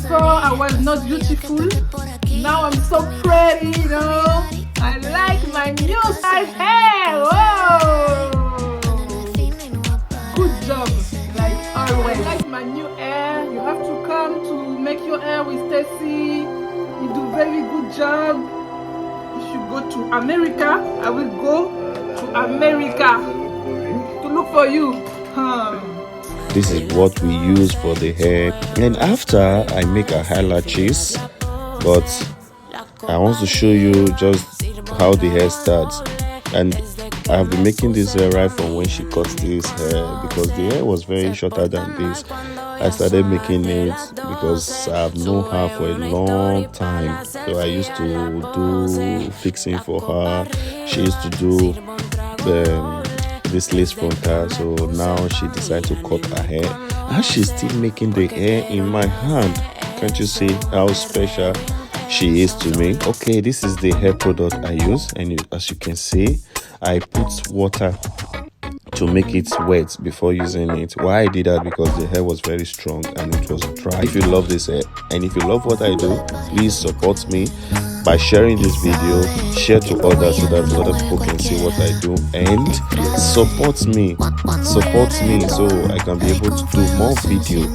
Before I was not beautiful. Now I'm so pretty, you know. I like my new size hair. Whoa! Good job, like always. I like my new hair. You have to come to make your hair with Stacy. You do very good job. If you go to America, I will go to America to look for you. This is what we use for the hair. And after I make a eyelashes, but I want to show you just how the hair starts. And I've been making this hair right from when she cut this hair, because the hair was very shorter than this. I started making it because I've known her for a long time. So I used to do fixing for her. She used to do this lace frontal. So now she decided to cut her hair, and she's still making the hair in my hand. Can't you see how special she is to me? Okay, this is the hair product I use, and as you can see, I put water to make it wet before using it. Why I did that? Because the hair was very strong and it was dry. If you love this hair and if you love what I do, please support me by sharing this video, share to others so that other people can see what I do, and support me so I can be able to do more videos.